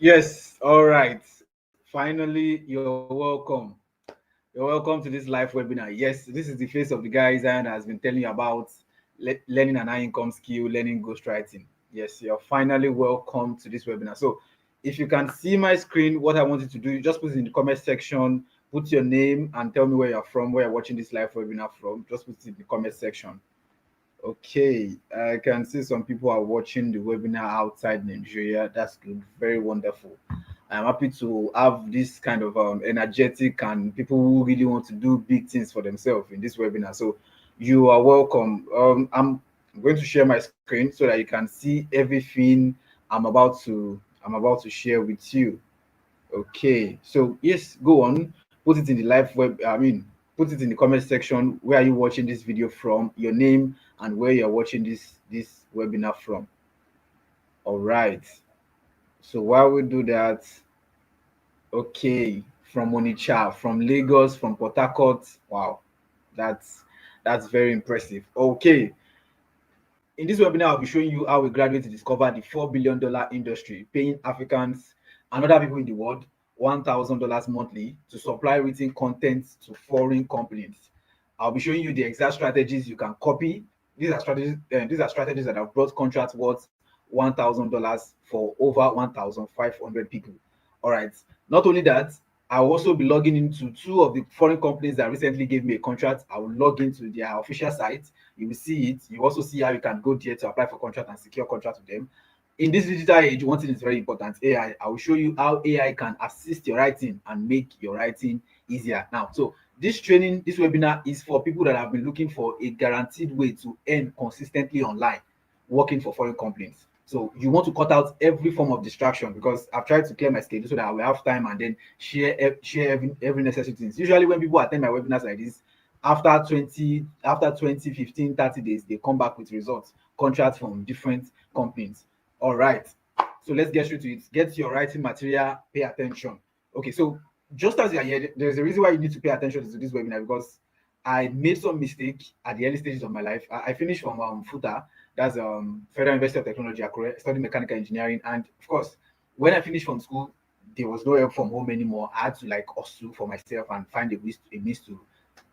Yes, all right. Finally, you're welcome. You're welcome to this live webinar. Yes, this is the face of the guy Zion has been telling you about learning an high income skill, learning ghostwriting. Yes, you're finally welcome to this webinar. So, if you can see my screen, what I want you to do, just put it in the comment section, put your name and tell me where you're from, where you're watching this live webinar from. Just put it in the comment section. Okay, I can see some people are watching the webinar outside Nigeria. That's good, very wonderful. I'm happy to have this kind of energetic and people who really want to do big things for themselves in this webinar. So you are welcome. I'm going to share my screen so that you can see everything I'm about to share with you. Okay, so yes, go on. Put it in the live web. Put it in the comment section. Where are you watching this video from? Your name and where you're watching this webinar from. All right. So while we do that, okay, from Onitsha, from Lagos, from Port Harcourt. Wow, that's that's very impressive. Okay, in this webinar, I'll be showing you how a graduate discovered the $4 billion industry, paying Africans and other people in the world $1,000 monthly to supply written content to foreign companies. I'll be showing you the exact strategies you can copy. These are strategies that have brought contracts worth $1,000 for over 1,500 people. All right. Not only that, I'll also be logging into two of the foreign companies that recently gave me a contract. I will log into their official site. You will see it. You also see how you can go there to apply for contract and secure contract with them. In this digital age, one thing is very important: AI. I will show you how AI can assist your writing and make your writing easier. Now, so this webinar is for people that have been looking for a guaranteed way to earn consistently online, working for foreign companies. So you want to cut out every form of distraction because I've tried to clear my schedule so that I will have time and then share every necessary things. Usually when people attend my webinars like this, after 20, 15, 30 days, they come back with results, contracts from different companies. All right. So let's get straight to it. Get your writing material, pay attention. Okay, so just as you're here, there's a reason why you need to pay attention to this webinar because I made some mistake at the early stages of my life. I finished from FUTA, that's Federal University of Technology, Akure, studying mechanical engineering. And of course, when I finished from school, there was no help from home anymore. I had to like hustle for myself and find a means to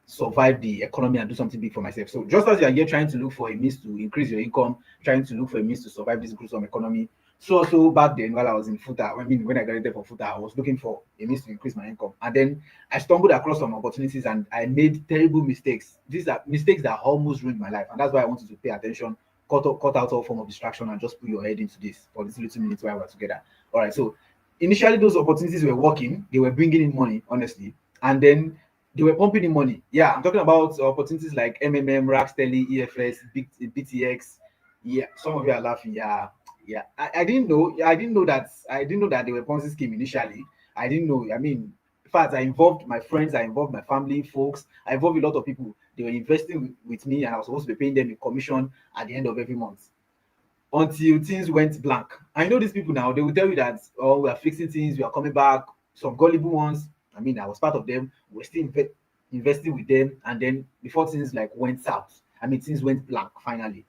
survive the economy and do something big for myself. So just as you are here trying to look for a means to increase your income, trying to look for a means to survive this gruesome economy. So also back then while I was in FUTA, when I graduated for FUTA, I was looking for a means to increase my income. And then I stumbled across some opportunities and I made terrible mistakes. These are mistakes that almost ruined my life. And that's why I wanted to pay attention, cut out all form of distraction and just put your head into this for this little minutes while we're together. All right. So initially those opportunities were working, they were bringing in money, honestly. And then they were pumping in money. Yeah, I'm talking about opportunities like MMM, Rackstelly, EFS, BTX. Yeah, some of you are laughing. Yeah, yeah. I didn't know. I didn't know that they were Ponzi scheme initially. I didn't know. I mean, in fact, I involved my friends, I involved my family, folks, I involved a lot of people. They were investing with me, and I was supposed to be paying them a commission at the end of every month until things went blank. I know these people now, they will tell you that, oh, we are fixing things, we are coming back. Some gullible ones, I mean, I was part of them, we're still investing with them, and then before things like went south, I mean, things went blank finally.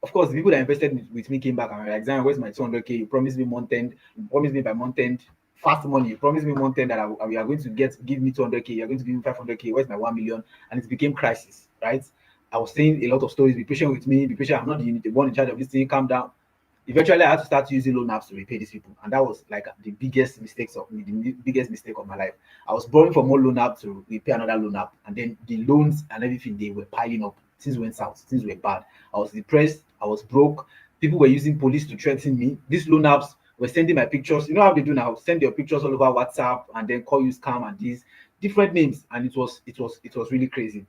Of course, the people that invested with me came back and were like, Zion, where's my 200K? You promised me month end, you promised me by month end, fast money. You promised me month end that we are going to give me 200K, you're going to give me 500K. Where's my 1 million? And it became crisis, right? I was saying a lot of stories. Be patient with me. Be patient. I'm not the one in charge of this thing. Calm down. Eventually, I had to start using loan apps to repay these people, and that was like the biggest mistake of my life. I was borrowing from one loan app to repay another loan app, and then the loans and everything they were piling up. Things went south. Things were bad. I was depressed. I was broke. People were using police to threaten me. These loan apps were sending my pictures. You know how they do now? Send your pictures all over WhatsApp and then call you scam and these different names, and it was really crazy.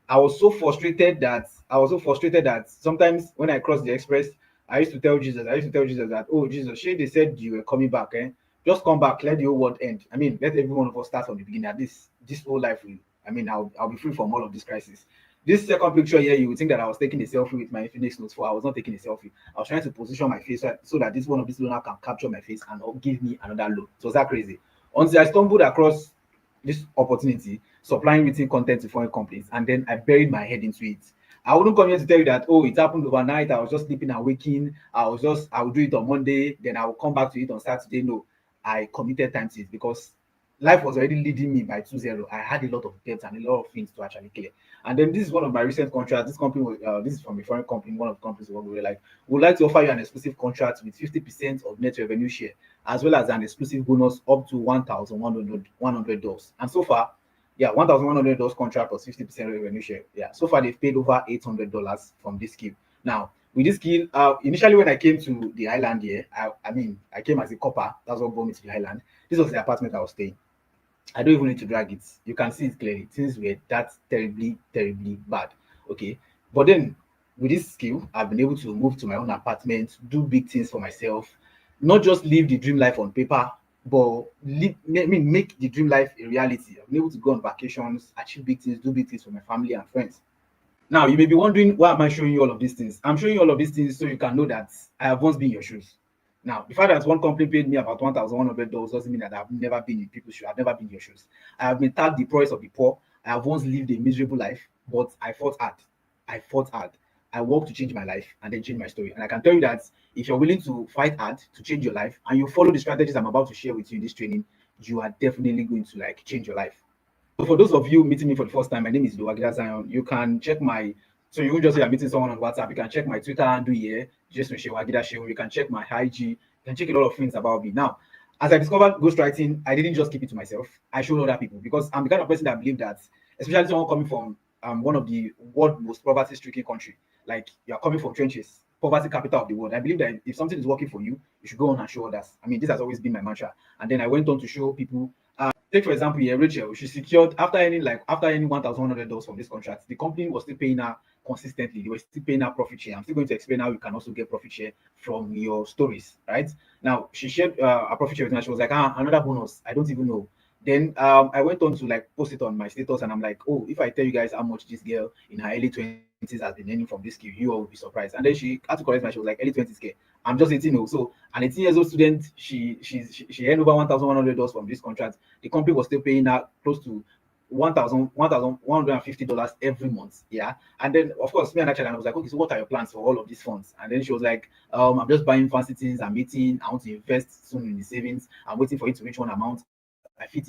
I was so frustrated that sometimes when I crossed the express, I used to tell Jesus that, oh Jesus, shey they said you were coming back, eh? Just come back, let the whole world end. I mean, let every one of us start from the beginning. At this whole life will, I mean, I'll be free from all of this crisis. This second picture here, you would think that I was taking a selfie with my Infinix Note 4. I was not taking a selfie. I was trying to position my face so that this one of these loaner can capture my face and give me another loan. So was that crazy? Until I stumbled across this opportunity, supplying written content to foreign companies, and then I buried my head into it. I wouldn't come here to tell you that, oh, it happened overnight. I was just sleeping and waking. I will do it on Monday, then I will come back to it on Saturday. No, I committed time to it because life was already leading me by 2-0. I had a lot of debt and a lot of things to actually clear. And then this is one of my recent contracts. This company was this is from a foreign company, one of the companies we were like, would like to offer you an exclusive contract with 50% of net revenue share, as well as an exclusive bonus up to $1,100. And so far, yeah, $1,100 contract plus 50% revenue share. Yeah, so far they've paid over $800 from this skill. Now, with this skill, initially when I came to the island here, I mean, I came as a copper. That's what brought me to the island. This was the apartment I was staying. I don't even need to drag it. You can see it clearly. Things were that terribly, terribly bad. Okay. But then with this skill, I've been able to move to my own apartment, do big things for myself, not just live the dream life on paper, but make the dream life a reality. I've been able to go on vacations, achieve big things, do big things for my family and friends. Now, you may be wondering, why am I showing you all of these things? I'm showing you all of these things so you can know that I have once been in your shoes. Now, the fact that one company paid me about $1,100 doesn't mean that I've never been in people's shoes. I've never been in your shoes. I have been tagged the poorest of the poor. I have once lived a miserable life, but I fought hard. I fought hard. I worked to change my life and then change my story. And I can tell you that if you're willing to fight hard to change your life and you follow the strategies I'm about to share with you in this training, you are definitely going to like change your life. So for those of you meeting me for the first time, my name is Idowu-Agida. You can check my, so you won't just say I'm meeting someone on WhatsApp. You can check my Twitter handle here, just Idowu-Agida Show. You can check my IG. You can check a lot of things about me. Now, as I discovered ghostwriting, I didn't just keep it to myself. I showed other people because I'm the kind of person that believe that, especially someone coming from one of the world most poverty-stricken country, like you're coming from trenches, poverty capital of the world. I believe that if something is working for you, you should go on and show others. I mean, this has always been my mantra. And then I went on to show people. Take for example here, Rachel, she secured after earning $1,100 from this contract, the company was still paying her consistently. They were still paying her profit share. I'm still going to explain how you can also get profit share from your stories, right? Now she shared a profit share with me. And she was like, another bonus. I don't even know. Then I went on to like post it on my status, and I'm like, oh, if I tell you guys how much this girl in her early 20s has been earning from this skill, you all will be surprised. And then she had to correct me. She was like, early 20s girl. I'm just 18. Oh, so an 18 years old student, she earned over $1,100 from this contract. The company was still paying her close to $1,150 every month. Yeah. And then of course me and actually I was like, okay, so what are your plans for all of these funds? And then she was like, I'm just buying fancy things, I'm eating, I want to invest soon in the savings, I'm waiting for it to reach one amount. I fit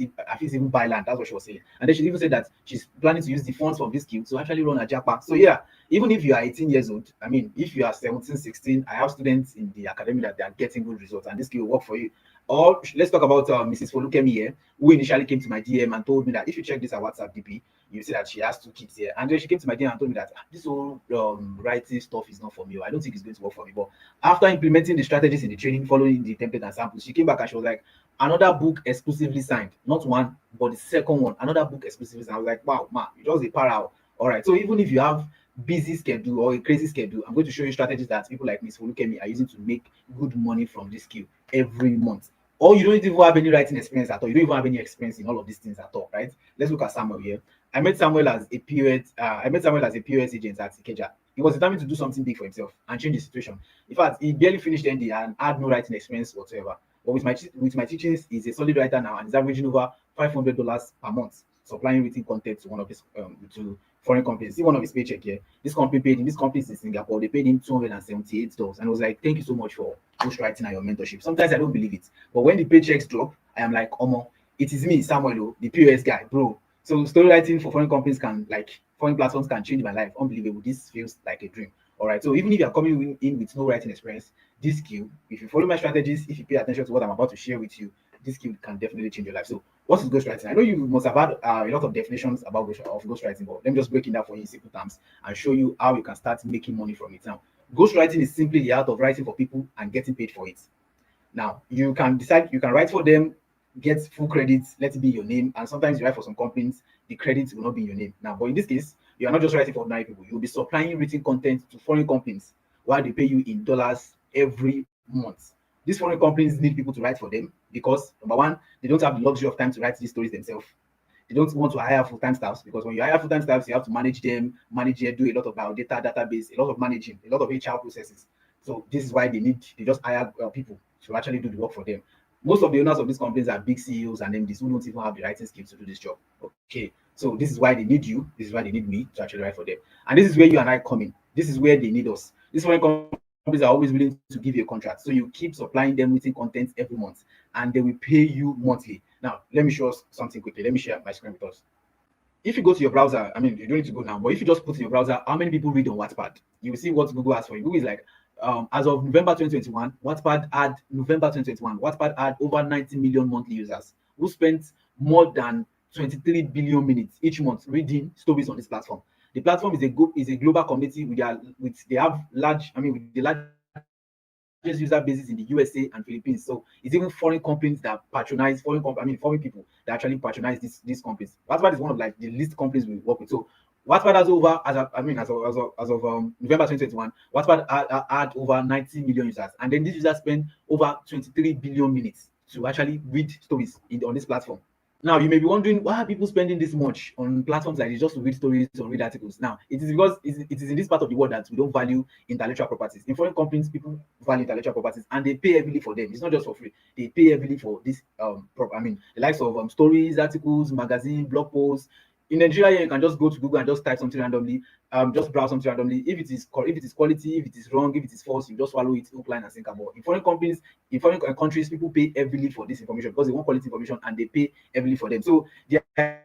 even buy land. That's what she was saying. And then she even said that she's planning to use the funds from this skill to actually run a japa. So yeah, even if you are 18 years old, I mean, if you are 17, 16, I have students in the academy that they are getting good results, and this skill will work for you. Or let's talk about Mrs. Folukemi here, who initially came to my DM and told me that if you check this at WhatsApp DP, you see that she has 2 kids here. And then she came to my DM and told me that this whole writing stuff is not for me. I don't think it's going to work for me. But after implementing the strategies in the training, following the template and samples, she came back and she was like, another book exclusively signed, not one, but the second one, another book exclusively signed. I was like, wow, man, you just a para. All right. So even if you have busy schedule or a crazy schedule, I'm going to show you strategies that people like Miss Folukemi are using to make good money from this skill every month. Or you don't even have any writing experience at all. You don't even have any experience in all of these things at all, right? Let's look at Samuel here. I met Samuel as a POS agent at Ikeja. He was determined to do something big for himself and change the situation. In fact, he barely finished ND and had no writing experience whatsoever. But with my teachings, he's a solid writer now and is averaging over $500 per month, supplying written content to one of his to foreign companies. See one of his paycheck here. This company paid him. This company is in Singapore. They paid him $278, and I was like, "Thank you so much for ghostwriting and your mentorship." Sometimes I don't believe it, but when the paychecks drop, I am like, "Omo, it is me, Samuel, the POS guy, bro." So story writing for foreign companies foreign platforms can change my life. Unbelievable. This feels like a dream. All right. So even if you are coming in with no writing experience, this skill, if you follow my strategies, if you pay attention to what I'm about to share with you, this skill can definitely change your life. So what is ghostwriting? I know you must have had a lot of definitions about ghostwriting, but let me just break it down for you in simple terms and show you how you can start making money from it. Now, ghostwriting is simply the art of writing for people and getting paid for it. Now, you can decide, you can write for them, get full credits, let it be your name, and sometimes you write for some companies, the credits will not be your name. Now, but in this case, you are not just writing for ordinary people, you'll be supplying written content to foreign companies while they pay you in dollars every month. These foreign companies need people to write for them because, number one, they don't have the luxury of time to write these stories themselves. They don't want to hire full-time staffs because when you hire full-time staffs, you have to manage them, do a lot of biodata, database, a lot of managing, a lot of HR processes. So this is why they just hire people to actually do the work for them. Most of the owners of these companies are big CEOs and MDs who don't even have the writing skills to do this job. Okay, so this is why they need you. This is why they need me to actually write for them. And this is where you and I come in. This is where they need us. This is when companies are always willing to give you a contract. So you keep supplying them written content every month and they will pay you monthly. Now, let me show us something quickly. Let me share my screen with us. If you go to your browser, I mean, you don't need to go now, but if you just put in your browser, how many people read on Wattpad, you will see what Google has for you. Google is like, as of November 2021, Wattpad had over 90 million monthly users who spent more than 23 billion minutes each month reading stories on this platform. The platform is a global community they have large, I mean, with the largest user bases in the USA and Philippines. So it's even foreign companies that patronize foreign people that actually patronize these companies. Wattpad is one of like the least companies we work with. So Wattpad has over as of November 2021, Wattpad had over 90 million users, and then these users spend over 23 billion minutes to actually read stories on this platform. Now, you may be wondering, why are people spending this much on platforms like this just to read stories or read articles? Now, it is because it is in this part of the world that we don't value intellectual properties. In foreign companies, people value intellectual properties and they pay heavily for them. It's not just for free. They pay heavily for this, the likes of stories, articles, magazine, blog posts. In Nigeria, you can just go to Google and just type something randomly, just browse something randomly. If it is quality, if it is wrong, if it is false, you just swallow it, hook, line, and sinker. But in foreign countries, people pay heavily for this information because they want quality information and they pay heavily for them. So the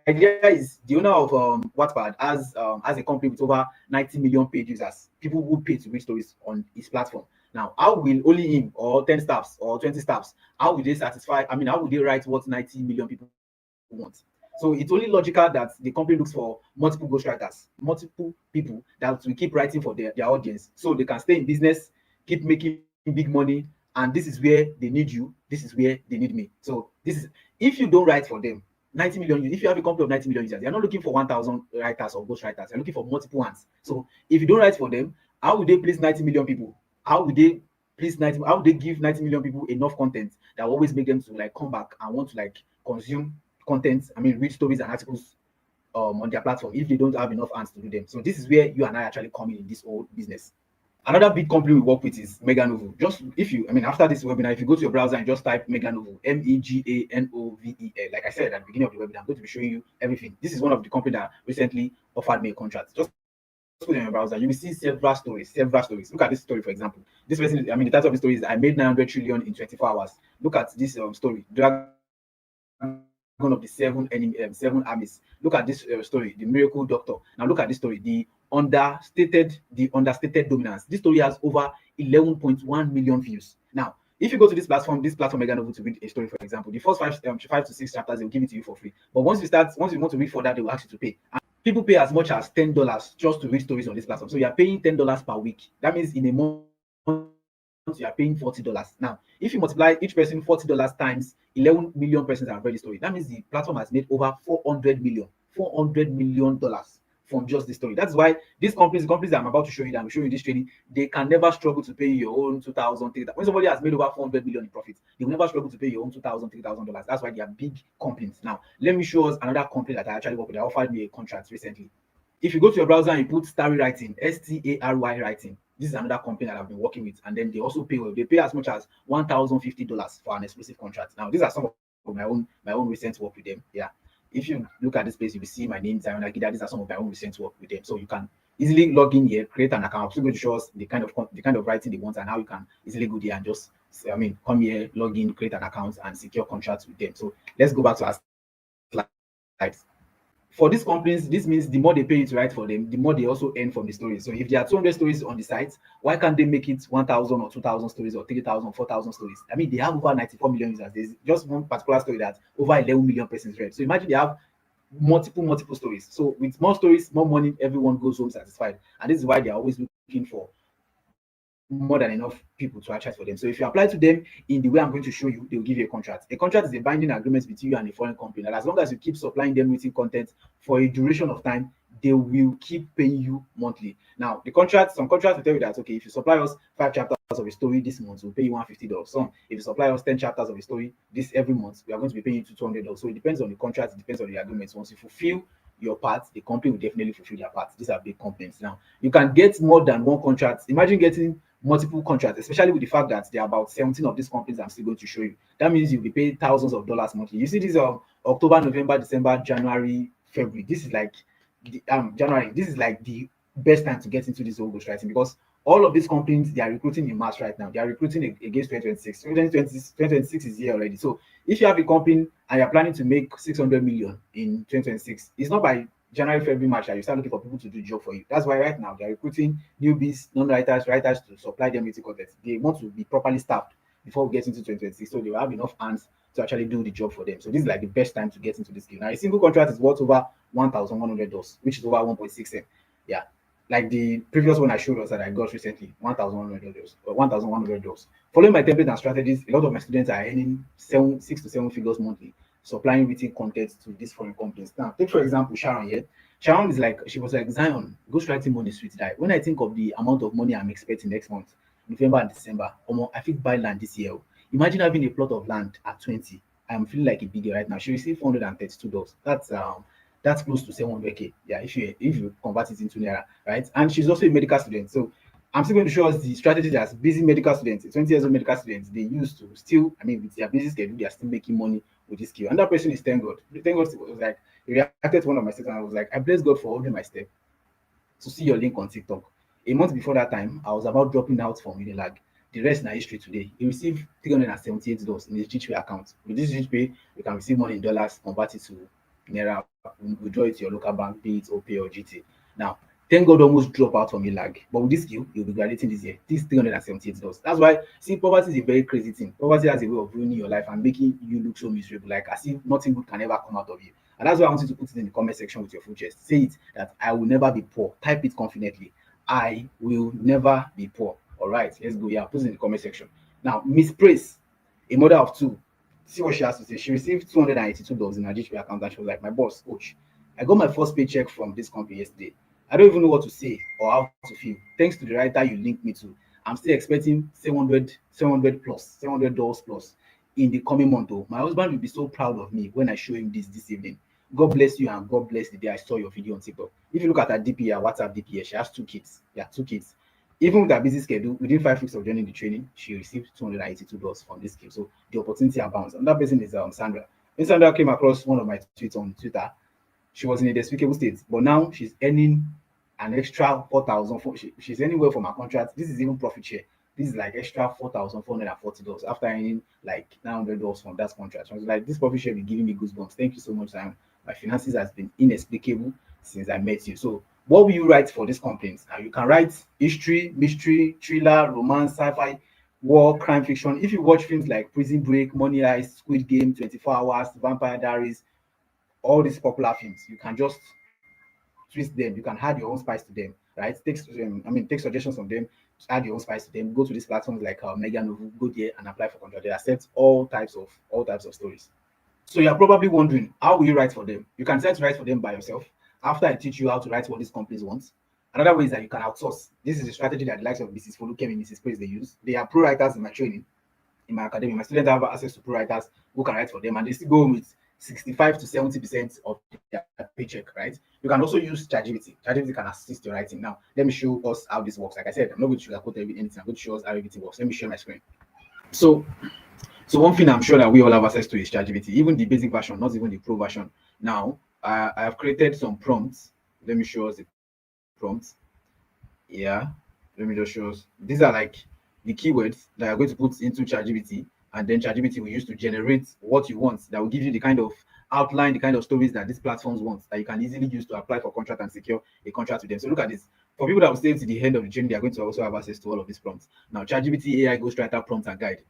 idea is the owner of Wattpad has a company with over 90 million paid users, people who pay to read stories on his platform. Now, how will only him or 10 staffs or 20 staffs, how will they satisfy? I mean, how will they write what 90 million people want? So it's only logical that the company looks for multiple ghostwriters, multiple people that will keep writing for their audience so they can stay in business, keep making big money. And this is where they need you. This is where they need me. So this is, if you don't write for them, 90 million, if you have a company of 90 million users, they're not looking for 1,000 writers or ghostwriters. They're looking for multiple ones. So if you don't write for them, how would they please 90 million people? How would they how would they give 90 million people enough content that will always make them to like come back and want to like consume content, I mean, read stories and articles on their platform if they don't have enough hands to do them? So this is where you and I actually come in this whole business. Another big company we work with is Meganovo. Just if you, I mean, after this webinar, if you go to your browser and just type Meganovo, Meganovell, like I said at the beginning of the webinar, I'm going to be showing you everything. This is one of the companies that recently offered me a contract. Just put in your browser, you will see several stories. Look at this story, for example. This person, I mean, the title of the story is I made 900 trillion in 24 hours. Look at this story. Of the seven armies. Look at this story, the miracle doctor. Now look at this story, the understated dominance. This story has over 11.1 million views. Now, if you go to this platform Meganovo, to read a story, for example, the first five to six chapters, they will give it to you for free. But once you want to read for that, they will ask you to pay. And people pay as much as $10 just to read stories on this platform. So you are paying $10 per week. That means in a month you are paying $40. Now, if you multiply each person $40 times 11 million persons have read the story, that means the platform has made over $400 million from just this story. That's why the companies that I'm about to show you, that I'm showing you this training, they can never struggle to pay your own 2,000, 3,000. When somebody has made over 400 million in profit, they will never struggle to pay your own 2,000, $3,000. That's why they are big companies. Now, let me show us another company that I actually work with. They offered me a contract recently. If you go to your browser and you put Starry Writing, Stary Writing, this is another company that I've been working with, and then they also pay well. They pay as much as $1,050 for an exclusive contract. Now, these are some of my own recent work with them. Yeah. If you look at this place, you will see my name, Idowu-Agida. These are some of my own recent work with them. So you can easily log in here, create an account. I'm going to show us the kind of writing they want and how you can easily go there and just, come here, log in, create an account, and secure contracts with them. So let's go back to our slides. For these companies, this means the more they pay you to write for them, the more they also earn from the stories. So if there are 200 stories on the site, why can't they make it 1,000 or 2,000 stories or 3,000, 4,000 stories? I mean, they have over 94 million users. There's just one particular story that over 11 million persons read. So imagine they have multiple stories. So with more stories, more money, everyone goes home satisfied. And this is why they're always looking for more than enough people to actually for them. So if you apply to them in the way I'm going to show you, they'll give you a contract. A contract is a binding agreement between you and a foreign company. And as long as you keep supplying them written content for a duration of time, they will keep paying you monthly. Now, some contracts will tell you that, okay, if you supply us 5 chapters of a story this month, we'll pay you $150. Some, if you supply us 10 chapters of a story every month, we are going to be paying you $200. So it depends on the contract, it depends on the agreements. Once you fulfill your part, the company will definitely fulfill their part. These are big companies. Now, you can get more than one contract. Imagine getting multiple contracts, especially with the fact that there are about 17 of these companies I'm still going to show you. That means you'll be paid thousands of dollars monthly. You see, these are October, November, December, January, February. This is like January. This is like the best time to get into this whole ghostwriting because All of these companies, they are recruiting in mass right now. They are recruiting against 2026. 2026 is here already. So if you have a company and you're planning to make 600 million in 2026, it's not by January, February, March that you start looking for people to do the job for you. That's why right now they're recruiting newbies, non-writers, writers to supply them with content. They want to be properly staffed before we get into 2026. So they will have enough hands to actually do the job for them. So this is like the best time to get into this skill. Now a single contract is worth over $1,100, which is over 1.6 M. Yeah, like the previous one I showed us that I got recently, $1,100 or $1,100. Following my template and strategies, a lot of my students are earning 6 to 7 figures monthly, supplying written content to these foreign companies. Now, take for example Sharon here. Sharon is like, she was like, Zion, ghostwriting money sweet die. When I think of the amount of money I'm expecting next month, November and December, I think buy land this year. Imagine having a plot of land at 20. I'm feeling like a bigger right now. She received $432. That's close to 700K. Yeah, if you convert it into naira, right? And she's also a medical student. So I'm still going to show us the strategy that busy medical students, 20 years old medical students, they use to still, I mean, with their busy schedule, they are still making money with this skill. And that person is Thank God. Thank God was like, he reacted to one of my statements and I was like, I bless God for holding my step to see your link on TikTok. A month before that time, I was about dropping out from Unilag. The rest na history today. He received $378 in his GPay account. With this GPay, you can receive money in dollars, convert it to naira, withdraw it to your local bank, be it OPay or GT. Now, thank God almost drop out from Unilag. But with this skill, you'll be graduating this year. This $378. That's why, see, poverty is a very crazy thing. Poverty has a way of ruining your life and making you look so miserable, like as if nothing good can ever come out of you. And that's why I want you to put it in the comment section with your full chest. Say it that I will never be poor. Type it confidently. I will never be poor. All right, let's go. Yeah, put it in the comment section. Now, Miss Praise, a mother of two, see what she has to say. She received $282 in her GPay account and she was like, my boss, coach, I got my first paycheck from this company yesterday. I don't even know what to say or how to feel. Thanks to the writer you linked me to, I'm still expecting 700 plus, $700 plus in the coming month. Oh, my husband will be so proud of me when I show him this evening. God bless you and God bless the day I saw your video on TikTok. If you look at her DP, her WhatsApp DP, she has two kids. Yeah, two kids. Even with her busy schedule, within 5 weeks of joining the training, she received $282 from this skill. So the opportunity abounds. And that person is Sandra. When Sandra came across one of my tweets on Twitter, she was in a despicable state, but now she's earning an extra 4,000. She's anywhere from her contract. This is even profit share. This is like extra $4,440 after earning like $900 from that contract. I was like, this profit share be giving me goosebumps. Thank you so much, Sam. My finances has been inexplicable since I met you. So, what will you write for these complaints? Now, you can write history, mystery, thriller, romance, sci-fi, war, crime fiction. If you watch films like Prison Break, Money Heist, Squid Game, 24 Hours, Vampire Diaries, all these popular films, you can just twist them. You can add your own spice to them, right? Take suggestions from them, add your own spice to them. Go to these platforms like Mega Novel, go there and apply for contract. They accept all types of stories. So you're probably wondering, how will you write for them? You can try to write for them by yourself. After I teach you how to write what these companies want, another way is that you can outsource. This is a strategy that the likes of Mrs. Folukem and Mrs. Praise they use. They are pro writers in my training, in my academy. My students have access to pro writers who can write for them, and they still go home with 65 to 70% of their paycheck, right? You can also use ChatGPT. ChatGPT can assist your writing. Now, let me show us how this works. Like I said, I'm not going to sugarcoat anything. I'm going to show us how everything works. Let me share my screen. So, so one thing I'm sure that we all have access to is ChatGPT, even the basic version, not even the pro version. Now, I have created some prompts. Let me show us the prompts. Yeah, let me just show us. These are like the keywords that are going to put into ChatGPT, and then ChatGPT will use to generate what you want. That will give you the kind of outline, the kind of stories that these platforms want that you can easily use to apply for contract and secure a contract with them. So look at this. For people that will stay to the end of the training, they are going to also have access to all of these prompts. Now, ChatGPT AI Ghostwriter prompt and guide.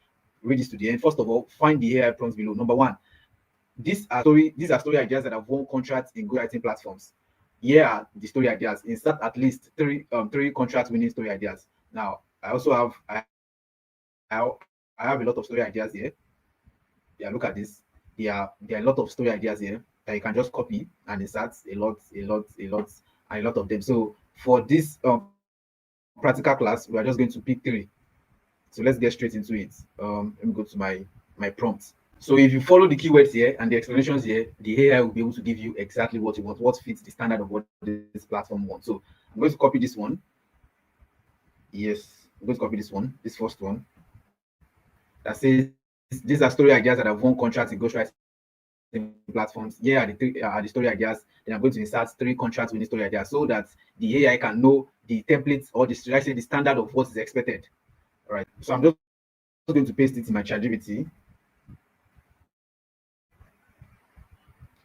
Read this to the end. First of all, find the AI prompts below. Number one, these are story ideas that have won contracts in ghostwriting platforms. Here are the story ideas. Insert at least three contract winning story ideas. Now, I also have I have a lot of story ideas here. Yeah, look at this. There are a lot of story ideas here that you can just copy and insert and a lot of them. So for this practical class, we are just going to pick three. So let's get straight into it. Let me go to my prompt. So if you follow the keywords here and the explanations here, the AI will be able to give you exactly what you want, what fits the standard of what this platform wants. So I'm going to copy this one. Yes, I'm going to copy this one, this first one that says these are story ideas that have won contracts in ghostwriting platforms. platforms. Here are the the story ideas. Then I'm going to insert 3 contracts winning story ideas so that the AI can know the templates or the, should I say, the standard of what is expected. All right. So I'm just going to paste it in my ChatGPT.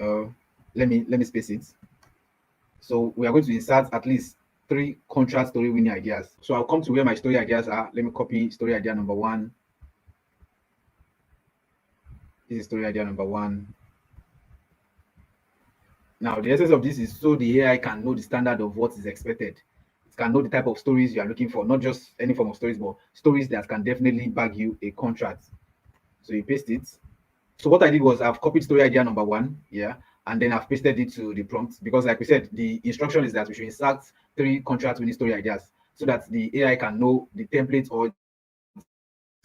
Uh, let me space it. So we are going to insert at least 3 contract story winning ideas. So I'll come to where my story ideas are. Let me copy story idea number 1. This is story idea number 1. Now, the essence of this is so the AI can know the standard of what is expected. It can know the type of stories you are looking for, not just any form of stories, but stories that can definitely bag you a contract. So you paste it. So what I did was I've copied story idea number 1, yeah, and then I've pasted it to the prompt because, like we said, the instruction is that we should insert 3 contract winning story ideas so that the AI can know the template or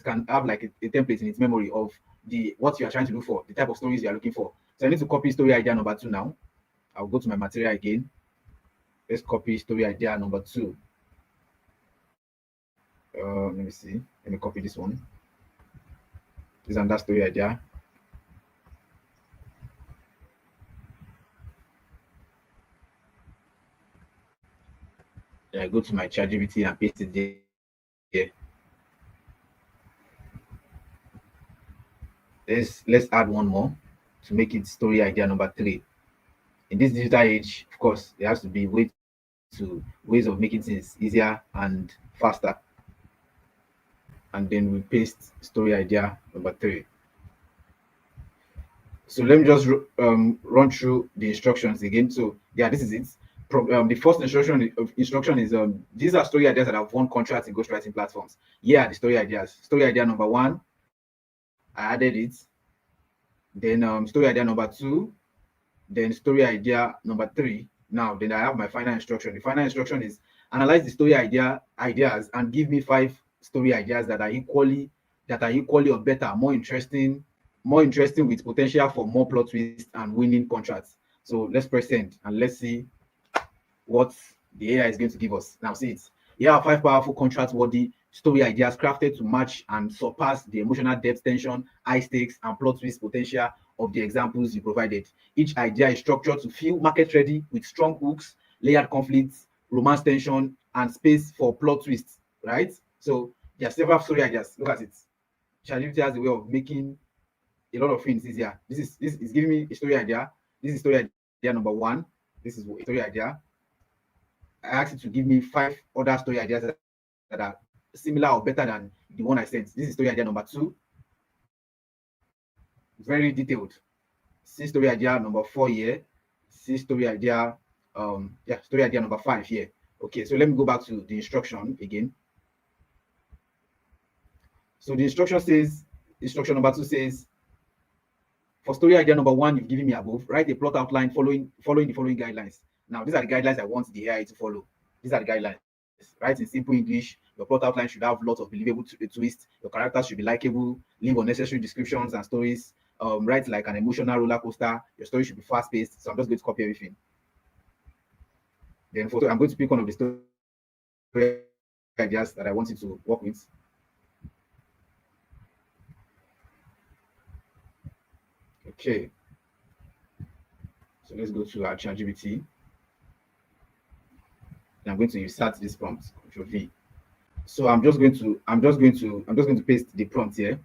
can have like a template in its memory of the what you are trying to look for, the type of stories you are looking for. So I need to copy story idea number 2 now. I'll go to my material again. Let's copy story idea number 2. Let me see. Let me copy this one. This is another story idea. I go to my ChatGPT and paste it there. Let's add one more to make it story idea number 3. In this digital age, of course, there has to be ways of making things easier and faster. And then we paste story idea number 3. So let me just run through the instructions again. So yeah, this is it. The first instruction is these are story ideas that have won contracts in ghostwriting platforms. Yeah, the story ideas. Story idea number 1, I added it. Then story idea number 2, then story idea number 3. Now then I have my final instruction. The final instruction is analyze the story ideas and give me 5 story ideas that are equally or better, more interesting with potential for more plot twists and winning contracts. So let's press send and let's see what the AI is going to give us. Now see it. Here are 5 powerful contract-worthy story ideas crafted to match and surpass the emotional depth, tension, high stakes, and plot twist potential of the examples you provided. Each idea is structured to feel market ready with strong hooks, layered conflicts, romance tension, and space for plot twists. Right? So there are several story ideas. Look at it. ChatGPT has a way of making a lot of things easier. This is giving me a story idea. This is story idea number 1. This is a story idea. I asked it to give me 5 other story ideas that are similar or better than the one I sent. This is story idea number 2. Very detailed. See story idea number 4 here. See story idea, story idea number 5 here. Okay, so let me go back to the instruction again. So the instruction number 2 says, for story idea number 1, you've given me above, write a plot outline following the following guidelines. Now, these are the guidelines I want the AI to follow. These are the guidelines. Write in simple English. Your plot outline should have lots of believable twists. Your characters should be likable. Leave unnecessary descriptions and stories. Write like an emotional roller coaster. Your story should be fast paced. So I'm just going to copy everything. Then I'm going to pick one of the story ideas that I wanted to work with. Okay. So let's go to our ChatGPT. I'm going to insert this prompt, Control V. So I'm just going to paste the prompt here.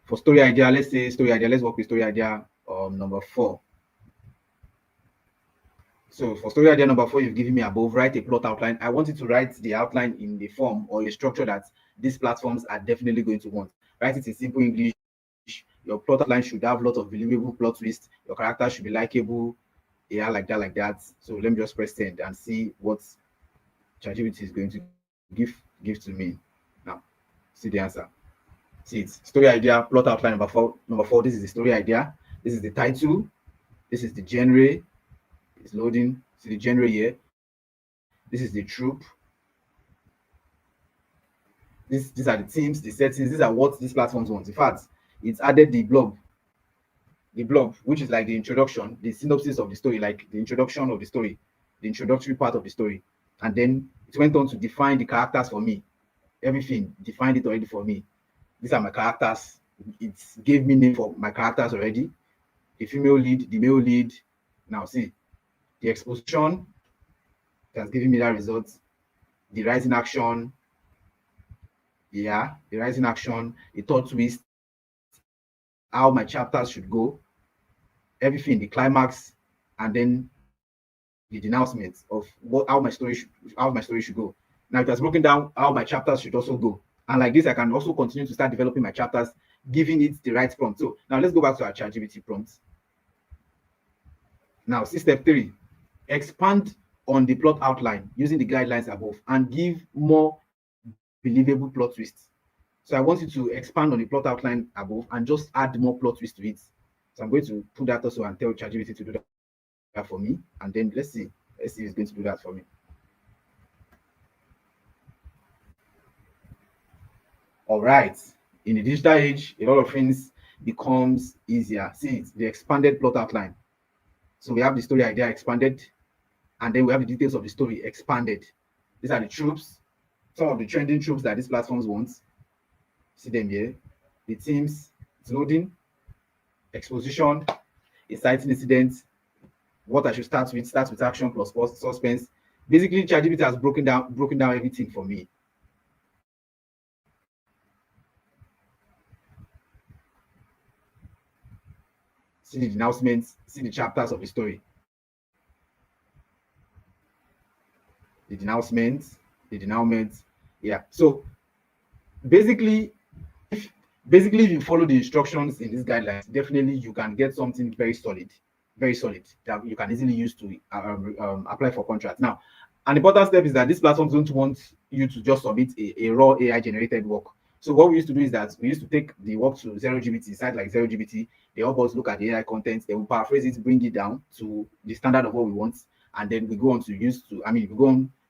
For story idea, let's say story idea. Let's work with story idea number 4. So for story idea number 4, you've given me above, write a plot outline. I want you to write the outline in the form or a structure that these platforms are definitely going to want. Write it in simple English. Your plot outline should have lots of believable plot twists. Your character should be likable. Yeah, like that. So let me just press send and see what ChatGPT is going to give to me. Now, see the answer. See it. Story idea, plot outline number 4. Number 4, this is the story idea. This is the title. This is the genre. It's loading. See the genre here. This is the troop. These are the themes, the settings. These are what these platforms want. In fact, it's added the blog, which is like the introduction, the synopsis of the story, like the introduction of the story, the introductory part of the story. And then it went on to define the characters for me. Everything defined it already for me. These are my characters. It gave me name for my characters already. the female lead, the male lead. Now see, the exposition that's giving me that result, the rising action, yeah, the rising action, the thought twist, how my chapters should go, everything, the climax, and then the denouncement of what how my story should go. Now it has broken down how my chapters should also go. And like this, I can also continue to start developing my chapters, giving it the right prompt. So now let's go back to our ChatGPT prompts. Now, see step 3, expand on the plot outline using the guidelines above and give more believable plot twists. So I want you to expand on the plot outline above and just add more plot twists to it. So I'm going to put that also and tell ChatGPT to do that for me. And then let's see if it's going to do that for me. All right. In the digital age, a lot of things becomes easier. See it, the expanded plot outline. So we have the story idea expanded, and then we have the details of the story expanded. These are the tropes, some of the trending tropes that these platforms want. See them here. The themes, it's loading, exposition, inciting incidents, what I should start with action plus suspense. Basically, ChatGPT has broken down everything for me. See the announcements, see the chapters of the story. The denouncement. Yeah. So basically, if you follow the instructions in these guidelines, definitely you can get something very solid that you can easily use to apply for contracts. Now, an important step is that these platforms don't want you to just submit a raw AI generated work. So what we used to do is that we used to take the work to ZeroGBT, site like ZeroGBT. They help us look at the AI content, they will paraphrase it, bring it down to the standard of what we want, and then we go on to use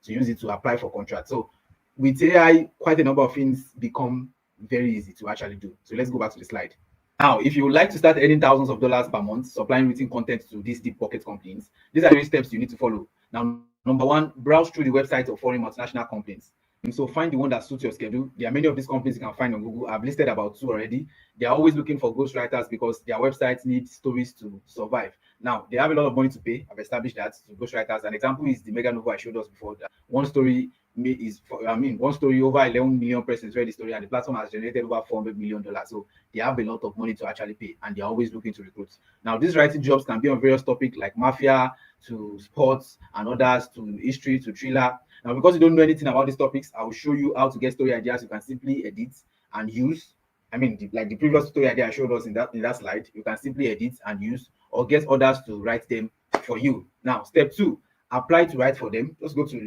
it to apply for contracts. So with AI, quite a number of things become very easy to actually do. So let's go back to the slide. Now, if you would like to start earning thousands of dollars per month supplying written content to these deep pocket companies, these are the steps you need to follow. Now, number 1, browse through the website of foreign multinational companies. And so find the one that suits your schedule. There are many of these companies you can find on Google. I've listed about 2 already. They are always looking for ghostwriters because their websites need stories to survive. Now, they have a lot of money to pay. I've established that to ghostwriters. An example is the Mega Novel I showed us before. That one story over 11 million persons read the story, and the platform has generated over $400 million. So they have a lot of money to actually pay, and they're always looking to recruit. Now, these writing jobs can be on various topics like mafia to sports and others to history to thriller. Now, because you don't know anything about these topics, I will show you how to get story ideas you can simply edit and use. Like the previous story idea I showed us in that slide, you can simply edit and use or get others to write them for you. Now, step 2, apply to write for them. Just go to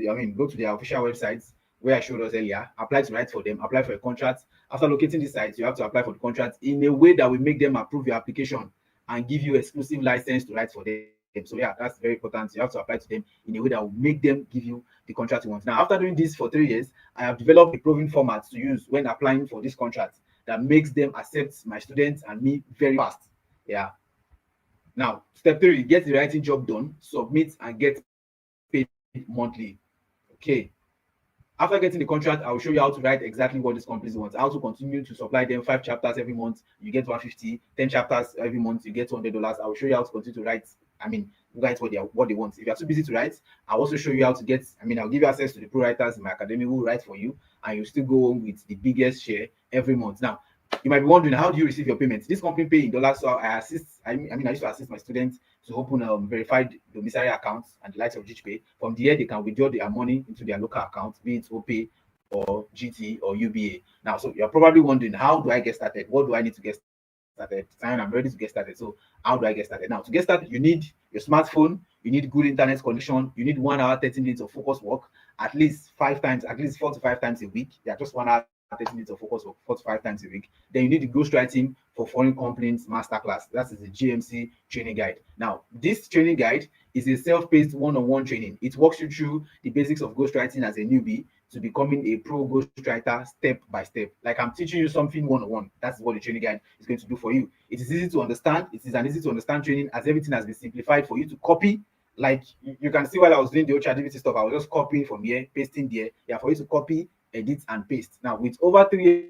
their official websites where I showed us earlier. Apply to write for them. Apply for a contract. After locating the sites, you have to apply for the contract in a way that will make them approve your application and give you exclusive license to write for them. So yeah, that's very important. You have to apply to them in a way that will make them give you the contract you want. Now, after doing this for 3 years, I have developed a proven format to use when applying for this contract that makes them accept my students and me very fast. Yeah. Now, step 3, get the writing job done, submit and get paid monthly. Okay. After getting the contract, I will show you how to write exactly what these companies want, how to continue to supply them 5 chapters every month, you get 150, 10 chapters every month, you get $200. I will show you how to continue to write, write what they want. If you are too busy to write, I'll also show you how to get, I'll give you access to the pro writers in my academy who will write for you, and you still go home with the biggest share every month. Now, you might be wondering, how do you receive your payments? This company pay in dollars, so I used to assist my students to open verified domiciliary accounts and the likes of GPay. From there, they can withdraw their money into their local account, be it OPay or GT or UBA. Now, so you're probably wondering, how do I get started? What do I need to get started? I'm ready to get started. So how do I get started? Now, to get started, you need your smartphone, you need good internet connection, you need 1 hour, 30 minutes of focus work, at least 4 to 5 times a week. They are just 1 hour, 30 minutes of focus work 4 to 5 times a week. Then you need the ghostwriting for foreign companies masterclass. That is the GMC training guide. Now, this training guide is a self-paced one-on-one training. It walks you through the basics of ghostwriting as a newbie to becoming a pro ghostwriter step by step. Like I'm teaching you something one-on-one. That's what the training guide is going to do for you. It is easy to understand. It is an easy to understand training as everything has been simplified for you to copy. Like you can see while I was doing the ChatGPT stuff, I was just copying from here, pasting there. Yeah, for you to copy, edit, and paste. Now, with over 3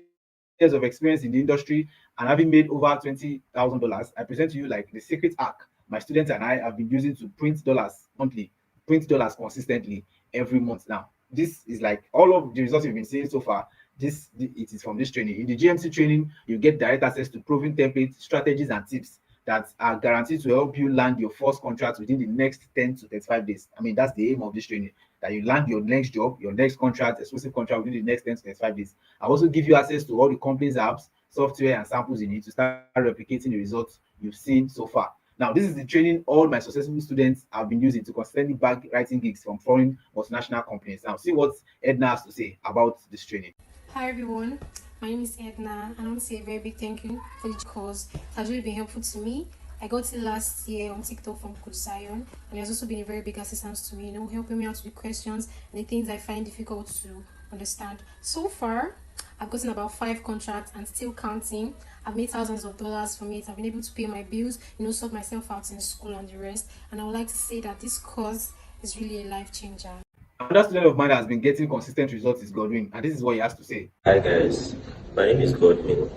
years of experience in the industry and having made over $20,000, I present to you like the secret hack my students and I have been using to print dollars monthly, print dollars consistently every month now. This is like all of the results you've been seeing so far. It is from this training. In the GMC training, you get direct access to proven templates, strategies, and tips that are guaranteed to help you land your first contract within the next 10 to 35 days. I mean, that's the aim of this training, that you land your next job, your next contract, exclusive contract within the next 10 to 35 days. I also give you access to all the company's apps, software, and samples you need to start replicating the results you've seen so far. Now, this is the training all my successful students have been using to consistently bag writing gigs from foreign multinational companies. Now, see what Edna has to say about this training. Hi everyone, my name is Edna, and I want to say a very big thank you for the course. It has really been helpful to me. I got it last year on TikTok from Coach Zion, and it has also been a very big assistance to me, helping me out with questions and the things I find difficult to understand. So far, I've gotten about 5 contracts and still counting. I've made thousands of dollars from it. I've been able to pay my bills, sort myself out in school and the rest. And I would like to say that this course is really a life changer. Another student of mine that has been getting consistent results is Godwin, and this is what he has to say. Hi guys, my name is Godwin.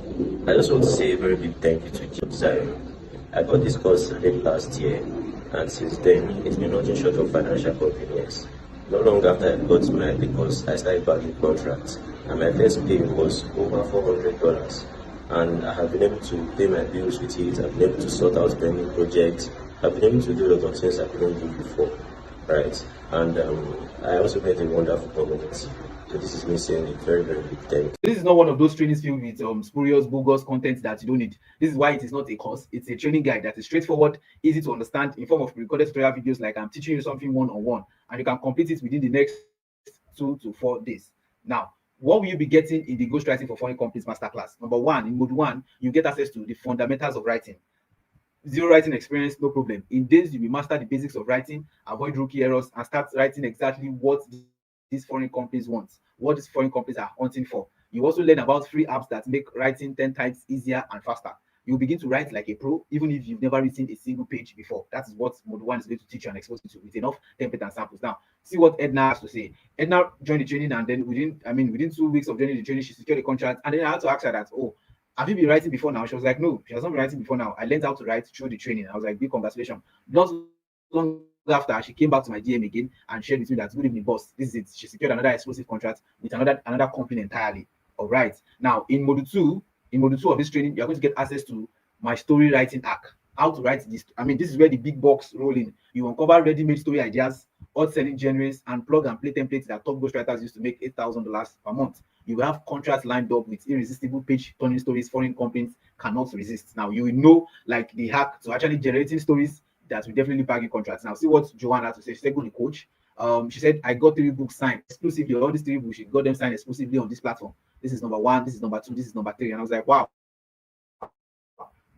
I just want to say a very big thank you to Coach Zion. I got this course late last year, and since then it's been nothing short of financial convenience. Not long after I got the course, I started bagging contracts, and my first pay was over $400. And I have been able to pay my bills with it. I've been able to sort out pending projects. I've been able to do a lot of things I couldn't do before, right? And I also met a wonderful community. So this is me saying a very, very big thank you. This is not one of those trainings filled with spurious, bogus content that you don't need. This is why it is not a course. It's a training guide that is straightforward, easy to understand, in form of recorded tutorial videos like I'm teaching you something one-on-one, and you can complete it within the next 2 to 4 days. Now, what will you be getting in the Ghostwriting for Foreign Companies Masterclass? Number one, in Mode 1, you get access to the fundamentals of writing. Zero writing experience, no problem. In days, you will master the basics of writing, avoid rookie errors, and start writing exactly what these foreign companies want, what these foreign companies are hunting for. You also learn about free apps that make writing 10 times easier and faster. You begin to write like a pro, even if you've never written a single page before. That is what Mode 1 is going to teach you and expose you to with enough template and samples. Now, see what Edna has to say. Edna joined the training, and then within 2 weeks of joining the training, she secured a contract. And then I had to ask her that, oh, have you been writing before now? She was like, no, she has not been writing before now. I learned how to write through the training. I was like, big congratulations. Not long after, she came back to my DM again and shared with me that, good evening, boss. This is it. She secured another exclusive contract with another company entirely. All right. Now, in Module 2 of this training, you're going to get access to my story writing hack. How to write this. I mean, this is where the big box roll in. You uncover ready-made story ideas, hot selling genres, and plug and play templates that top ghostwriters used to make $8,000 per month. You will have contracts lined up with irresistible page turning stories foreign companies cannot resist. Now, you will know like the hack to actually generating stories that will definitely bag you contracts. Now, see what Joanna had to say. She said, go to coach. She said, I got 3 books signed exclusively. All these 3 books, she got them signed exclusively on this platform. This is number 1, this is number 2, this is number 3. And I was like, wow,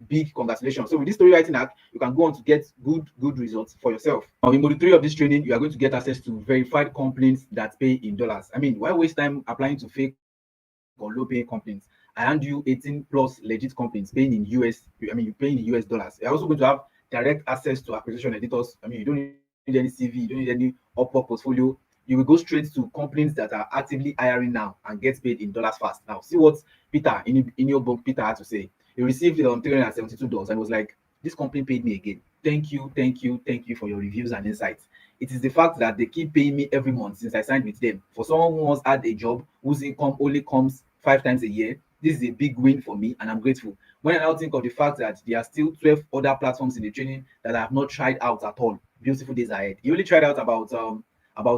big congratulations. So with this story writing hack, you can go on to get good results for yourself. Now, in Module 3 of this training, you are going to get access to verified companies that pay in dollars. I mean, why waste time applying to fake or low paying companies? I hand you 18 plus legit companies paying in US. I mean, you're paying in US dollars. You're also going to have direct access to acquisition editors. I mean, you don't need any CV, you don't need any Upwork portfolio. You will go straight to companies that are actively hiring now and get paid in dollars fast. Now, see what Peter in your book, Peter had to say. He received $372 and was like, this company paid me again. Thank you for your reviews and insights. It is the fact that they keep paying me every month since I signed with them. For someone who once had a job whose income only comes 5 times a year, this is a big win for me, and I'm grateful. When I now think of the fact that there are still 12 other platforms in the training that I have not tried out at all, beautiful days ahead. You only tried out about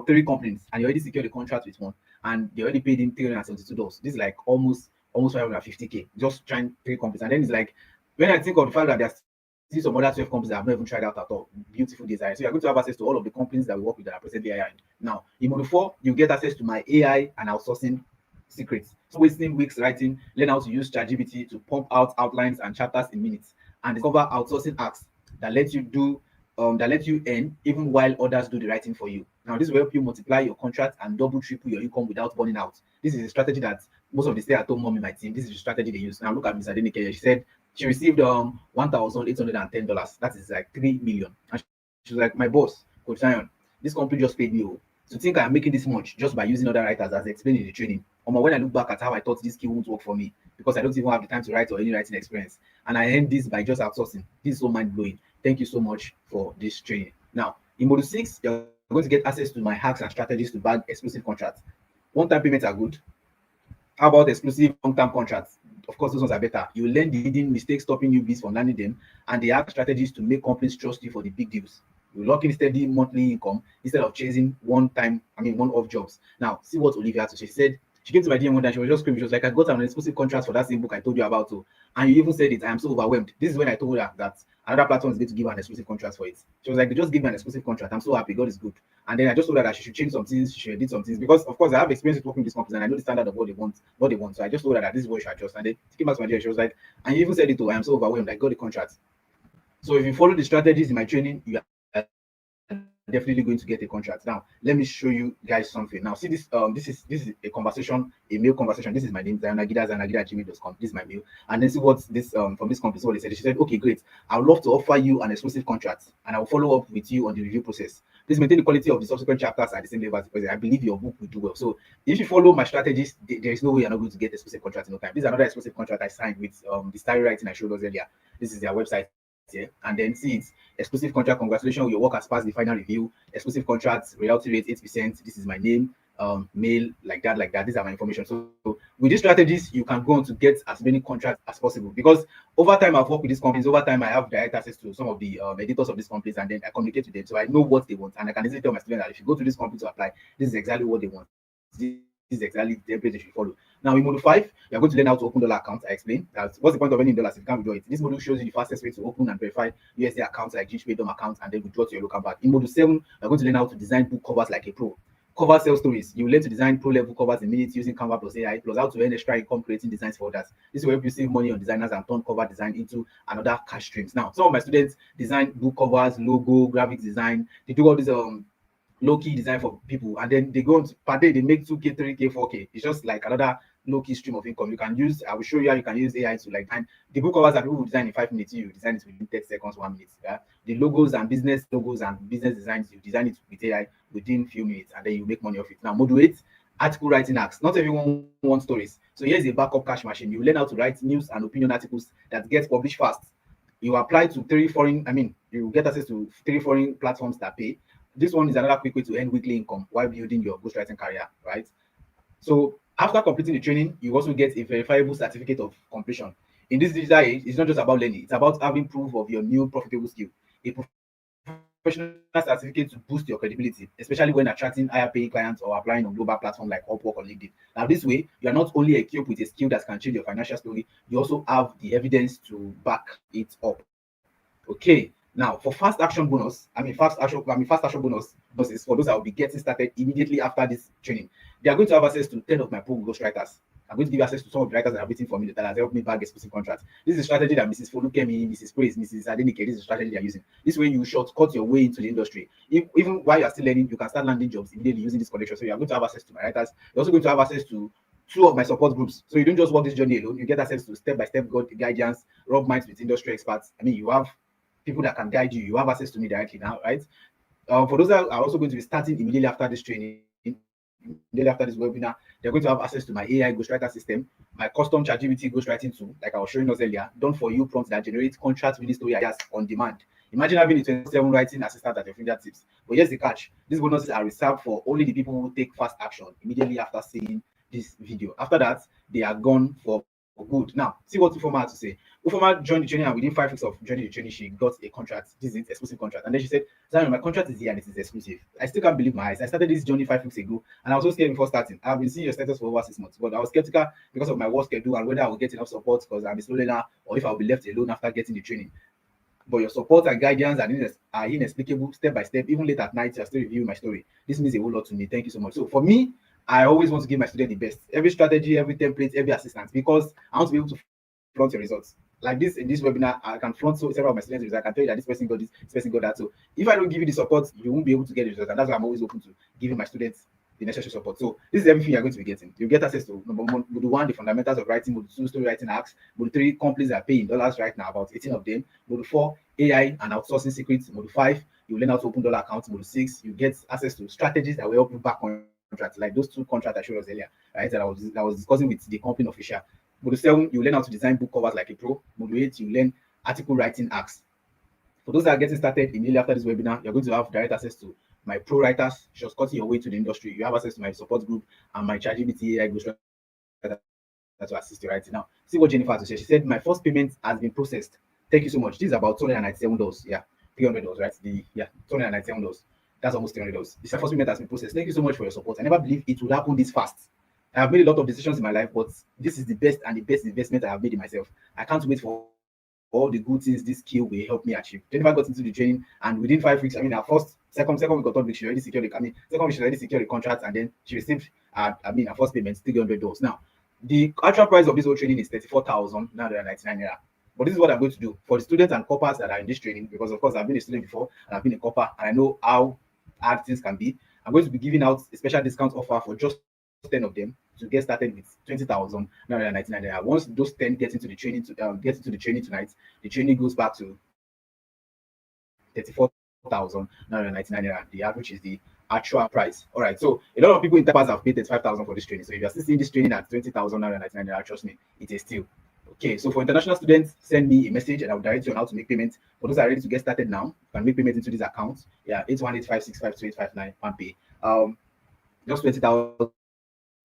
3 companies, and you already secured a contract with one, and they already paid in $372. This is like almost 550K just trying 3 companies. And then it's like, when I think of the fact that there's still some other 12 companies that I've not even tried out at all, beautiful design. So you're going to have access to all of the companies that we work with that are presently AI. Now, in Module 4, you get access to my AI and outsourcing secrets. So wasting weeks writing, learn how to use ChatGPT to pump out outlines and chapters in minutes, and discover outsourcing hacks that let you earn even while others do the writing for you. Now, this will help you multiply your contract and double, triple your income without burning out. This is a strategy that most of the stay-at-home mom in my team, this is the strategy they use. Now, look at Miss Adenike. She said she received $1,810. That is like 3 million. And she was like, my boss, Coach Zion, this company just paid me. To think I'm making this much just by using other writers as explained in the training. When I look back at how I thought this skill won't work for me, because I don't even have the time to write or any writing experience. And I end this by just outsourcing. This is so mind blowing. Thank you so much for this training. Now, in module 6, you're going to get access to my hacks and strategies to bag exclusive contracts. One-time payments are good. How about exclusive long-term contracts? Of course, those ones are better. You learn the hidden mistakes stopping newbies from landing them, and they have strategies to make companies trust you for the big deals. You lock in steady monthly income instead of chasing one-off jobs. Now, see what Olivia had to say. She said she came to my DM one day. She was just screaming. She was like, "I got an exclusive contract for that same book I told you about, too." And you even said it. I am so overwhelmed. This is when I told her that another platform is going to give her an exclusive contract for it. She was like, "They just give me an exclusive contract. I'm so happy. God is good." And then I just told her that she should change some things, she should edit some things, because of course I have experience with working with these companies and I know the standard of what they want. So I just told her that this is what she should adjust. And then she came back to my DM. She was like, "And you even said it too. I am so overwhelmed. I got the contract." So if you follow the strategies in my training, you are definitely going to get a contract. Now, let me show you guys something. Now, see this. This is a conversation, a mail conversation. This is my name, Idowu-Agida@gmail.com. This is my mail. And then see what this from this company. So what they said. She said, "Okay, great. I would love to offer you an exclusive contract, and I will follow up with you on the review process. Please maintain the quality of the subsequent chapters at the same level as the present. I believe your book will do well." So if you follow my strategies, there is no way you're not going to get exclusive contract in no time. This is another exclusive contract I signed with the style writing I showed us earlier. This is their website here, and then see it's exclusive contract. Congratulations, your work has passed the final review. Exclusive contracts, royalty rate 8%. This is my name, mail, like that. These are my information. So with these strategies, you can go on to get as many contracts as possible, because over time I've worked with these companies. Over time I have direct access to some of the editors of these companies, and then I communicate with them, so I know what they want, and I can easily tell my students that if you go to this company to apply, this is exactly what they want. This is exactly the template you should follow. Now, in module 5, you're going to learn how to open dollar accounts. I explained that what's the point of earning dollars if you can't withdraw it. This module shows you the fastest way to open and verify USD accounts like GPay, DOM accounts, and then withdraw to your local bank. In module 7, you're going to learn how to design book covers like a pro. Cover sales stories. You learn to design pro level covers in minutes using Canva plus AI, plus how to earn extra income creating designs for others. This will help you save money on designers and turn cover design into another cash streams. Now, some of my students design book covers, logo, graphic design. They do all this low-key design for people, and then they go on per day they make 2K, 3K, 4K. It's just like another low-key stream of income. You can use, I will show you how you can use AI to, like, and the book covers that people will design in 5 minutes, you design it within 30 seconds, 1 minute. Yeah? The logos and business designs, you design it with AI within few minutes, and then you make money off it. Now, module 8, article writing hacks. Not everyone wants stories, so here's a backup cash machine. You learn how to write news and opinion articles that get published fast. You apply to 3 foreign, you get access to 3 foreign platforms that pay. This one is another quick way to earn weekly income while building your ghostwriting career, right? So after completing the training, you also get a verifiable certificate of completion. In this digital age, it's not just about learning, it's about having proof of your new profitable skill. A professional certificate to boost your credibility, especially when attracting higher paying clients or applying on global platforms like Upwork or LinkedIn. Now, this way, you are not only equipped with a skill that can change your financial story, you also have the evidence to back it up. Okay, now for fast action bonus, fast action bonus is for those that will be getting started immediately after this training. They are going to have access to 10 of my pro ghostwriters. I'm going to give access to some of the writers that have written for me that has helped me bag exclusive contracts. This is a strategy that Mrs. Folukemi, Mrs. Praise, Mrs. Adenike, this is a strategy they are using. This way you shortcut your way into the industry. Even while you are still learning, you can start landing jobs immediately using this connection. So you are going to have access to my writers. You're also going to have access to 2 of my support groups. So you don't just walk this journey alone. You get access to step-by-step guidance, rub minds with industry experts. You have people that can guide you. You have access to me directly now, right? For those that are also going to be starting immediately after this training, immediately after this webinar, they're going to have access to my AI ghostwriter system, my custom ChatGPT ghostwriting tool, like I was showing us earlier, done for you prompts that generate contract release story ideas on demand. Imagine having a 27 writing assistant at your fingertips. But here's the catch: these bonuses are reserved for only the people who take fast action immediately after seeing this video. After that, they are gone for good. Now, see what Ufoma had to say. Ufoma joined the training, and within 5 weeks of joining the training, she got a contract. This is an exclusive contract. And then she said, "Zion, my contract is here and it is exclusive." I still can't believe my eyes. I started this journey 5 weeks ago, and I was so scared before starting. I've been seeing your status for over 6 months, but I was skeptical because of my work schedule and whether I will get enough support because I'm a slow learner, or if I'll be left alone after getting the training. But your support and guidance are inexplicable, step by step. Even late at night, you're still reviewing my story. This means a whole lot to me. Thank you so much. So for me, I always want to give my student the best. Every strategy, every template, every assistance, because I want to be able to flaunt your results. Like this, in this webinar, I can flaunt several of my students' results. I can tell you that this person got this person got that. So if I don't give you the support, you won't be able to get the results. And that's why I'm always open to giving my students the necessary support. So this is everything you're going to be getting. You get access to module 1, the fundamentals of writing; module 2, story writing hacks; module 3, companies that are paying dollars right now, about 18 of them; module 4, AI and outsourcing secrets; module 5, you learn how to open dollar accounts; module 6, you get access to strategies that will help you back on contracts, like those 2 contracts I showed us earlier, right? That I was discussing with the company official. Module 7, you learn how to design book covers like a pro. Module 8, you learn article writing hacks. For those that are getting started immediately after this webinar, you're going to have direct access to my pro writers, shortcutting your way to the industry. You have access to my support group and my ChatGPT AI Ghostwriter to assist you right now. See what Jennifer has to say. She said, my first payment has been processed. Thank you so much. This is about $297. Yeah, $300, right? $297. That's almost $300. This first payment has been processed. Thank you so much for your support. I never believed it would happen this fast. I have made a lot of decisions in my life, but this is the best and the best investment I have made in myself. I can't wait for all the good things this skill will help me achieve. Jennifer got into the training, and within 5 weeks, I mean, our second week or third week, she already secured the, second week, she already secured the contract, and then she received, her first payment, $300. Now, the actual price of this whole training is 34,999 naira. But this is what I'm going to do for the students and corpers that are in this training, because of course I've been a student before and I've been a corper and I know how hard things can be. I'm going to be giving out a special discount offer for just 10 of them to get started with 20,999 naira. Once those 10 get into the training tonight, the training goes back to 34,999 naira. The average is the actual price. All right. So a lot of people in Tapas have paid 35,000 for this training. So if you're still seeing this training at 20,999 naira, trust me, it is still okay. So for international students, send me a message and I'll direct you on how to make payments. For those that are ready to get started now, you can make payment into this account. Yeah, 81856525859 pay. Just 20,000. You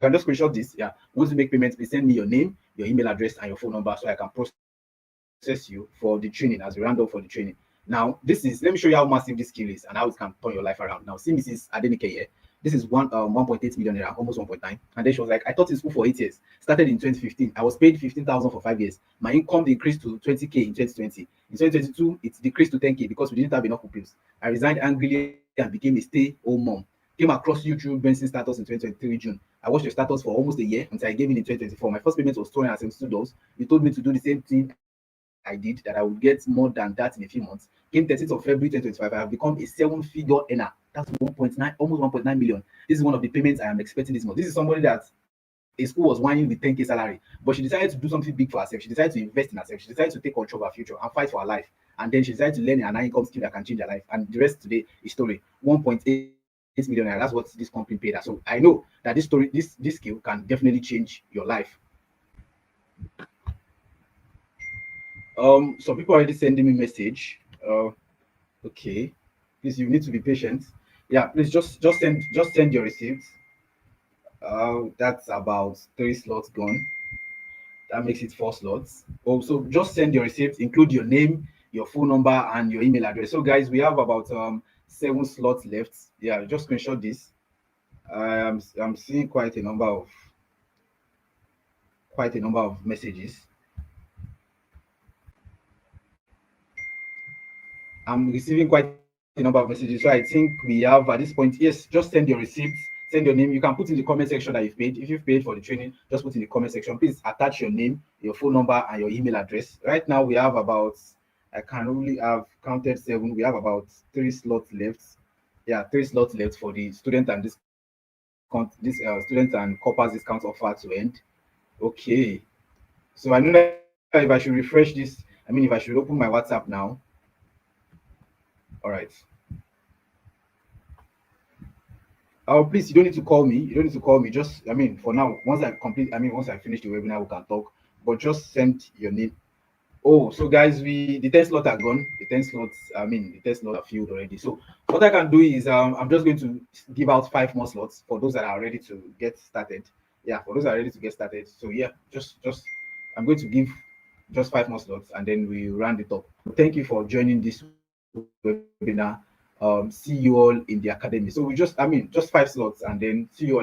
can just screenshot this. Yeah, once you make payments, please send me your name, your email address, and your phone number so I can process you for the training as a round up for the training. Now, let me show you how massive this skill is and how it can turn your life around. Now, see Mrs. Adenike here. This is 1.8 million naira, almost 1.9. And then she was like, I taught in school for 8 years. Started in 2015. I was paid 15,000 for 5 years. My income increased to 20K in 2020. In 2022, it decreased to 10K because we didn't have enough pupils. I resigned angrily and became a stay-home mom. Came across you through Benson status in 2023 June. I watched your status for almost a year until I gave in 2024. My first payment was $272. You told me to do the same thing I did, that I would get more than that in a few months. Came 13th of February 2025, I have become a seven-figure earner. That's 1.9, almost 1.9 million. This is one of the payments I am expecting this month. This is somebody that a school was whining with 10K salary, but she decided to do something big for herself. She decided to invest in herself. She decided to take control of her future and fight for her life. And then she decided to learn an income skill that can change her life. And the rest today is story. 1.8 million. That's what this company paid her. So I know that this skill can definitely change your life. Some people are already sending me message. Okay, please, you need to be patient. Yeah, please just send your receipts. That's about 3 slots gone. That makes it 4 slots. Also, just send your receipts, include your name, your phone number, and your email address. So, guys, we have about 7 slots left. Yeah, just screenshot this. I'm seeing quite a number of messages. I'm receiving quite a number of messages. So I think we have at this point, yes, just send your receipts, send your name. You can put in the comment section that you've paid. If you've paid for the training, just put in the comment section. Please attach your name, your phone number, and your email address. Right now, we have about, I can only have counted 7. We have about 3 slots left. Yeah, 3 slots left for the student and student and corpus discount offer to end. Okay. So I know that if I should refresh this, if I should open my WhatsApp now. All right. Oh, please, you don't need to call me. You don't need to call me. Just, for now, once I finish the webinar, we can talk. But just send your name. Oh, so guys, the 10 slots are gone. The 10 slots are filled already. So what I can do is, I'm just going to give out 5 more slots for those that are ready to get started. Yeah, for those that are ready to get started. So yeah, I'm going to give just 5 more slots and then we round it up. Thank you for joining this webinar. See you all in the academy. So just 5 slots and then see you all